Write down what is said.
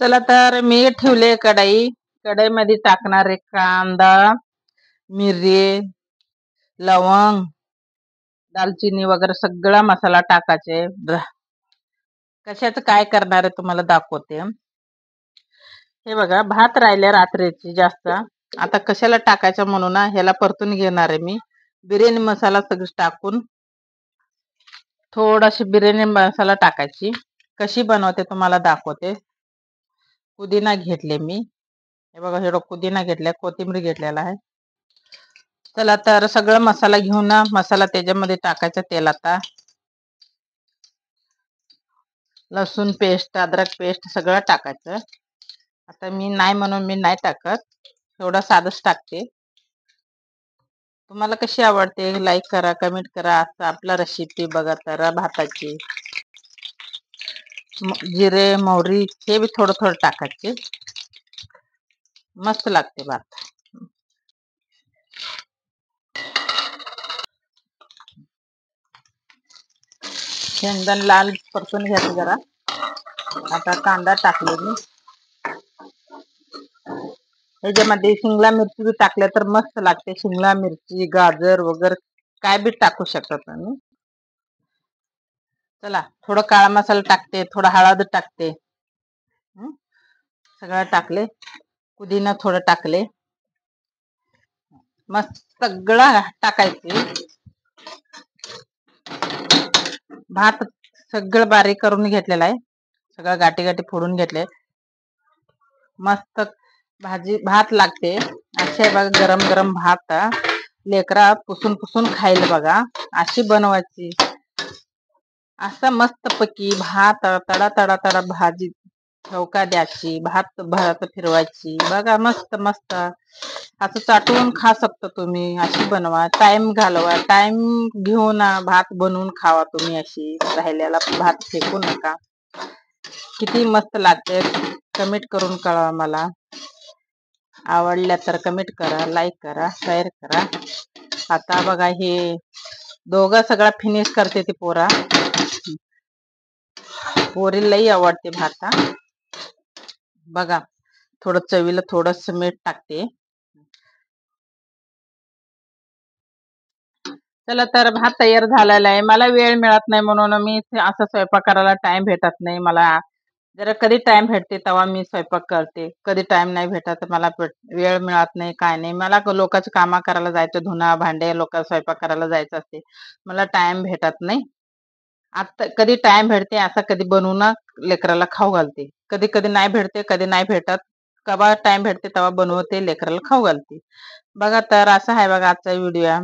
चला तर मी ठेवले कढई. कढईमध्ये टाकणार आहे कांदा, मिरी, लवंग, दालचिनी वगैरे सगळा मसाला टाकायचे. कशाचं काय करणार आहे तुम्हाला दाखवते. हे बघा, भात राहिले रात्रीची जास्त. आता कशाला टाकायचं म्हणून ना ह्याला परतून घेणार आहे मी. बिर्याणी मसाला सगळं टाकून थोडाशी बिर्याणी मसाला टाकायची. कशी बनवते तुम्हाला दाखवते. पुदिना घेतले मी. हे बघा, हे पुदिना घेतलाय, कोथिंबीर घेतलेला आहे. चला तर सगळं मसाला घेऊन ना मसाला त्याच्यामध्ये टाकायचा. तेल आता लसूण पेस्ट, अद्रक पेस्ट सगळं टाकायचं. आता मी नाही म्हणून मी नाही टाकत, थोडं साधच टाकते. तुम्हाला कशी आवडते लाईक करा, कमेंट करा. असं आपला रेसिपी बघा तर भाताची. जिरे मोहरी हे बी थोडं थोडं टाकायचे. मस्त लागते भात. शेंगदाण लाल परतून घ्यायचं जरा. आता कांदा टाकले मी. ह्याच्यामध्ये शिमला मिरची बी टाकल्या तर मस्त लागते. शिमला मिरची, गाजर वगैरे काय बी टाकू शकता तुम्ही. चला थोडं काळा मसाला टाकते, थोडा हळद टाकते. सगळं टाकले. पुदिना थोडं टाकले. मस्त सगळं टाकायचे. भात सगळं बारीक करून घेतलेला आहे. सगळं गाठी गाठी फोडून घेतले. मस्त भात लागते. असे बघा, गरम गरम भात लेकरा पुसून पुसून खायला बघा. अशी बनवायची. असं मस्त पैकी भात तडा तडा तडा भाजी ठेवका द्यायची. भात फिरवायची. बघा मस्त मस्त असं चाटून खा शकतो तुम्ही. अशी बनवा, टाइम घालवा, टाइम घेऊन भात बनवून खावा तुम्ही. अशी राहिलेला भात फेकू नका. किती मस्त लागते. कमेंट करून कळवा मला. आवडल्या तर कमेंट करा, लाईक करा, शेअर करा. आता बघा, हे दोघं सगळा फिनिश करते ती पोरा. पोरी लई आवडते भाता. बघा, थोडं चवीला थोडस मीठ टाकते. चला तर भात तयार झालेला आहे. मला वेळ मिळत नाही म्हणून मी असं स्वयंपाक करायला टाइम भेटत नाही मला. जरा कधी टाइम भेटते तेव्हा मी स्वयंपाक करते. कधी टाइम नाही भेटत, मला वेळ मिळत नाही, काय नाही. मला लोकांची कामं करायला जायचं, धुणं भांडे, लोक स्वयंपाक करायला जायचं असते. मला टाइम भेटत नाही. आता कधी टाइम भेटते असं कधी बनवून लेकराला खाऊ घालते. कधी कधी नाही भेटते, कधी नाही भेटत. केव्हा टाइम भेटते तेव्हा बनवते, लेकराला खाऊ घालते. बघा तर असं आहे बघा आजचा व्हिडिओ.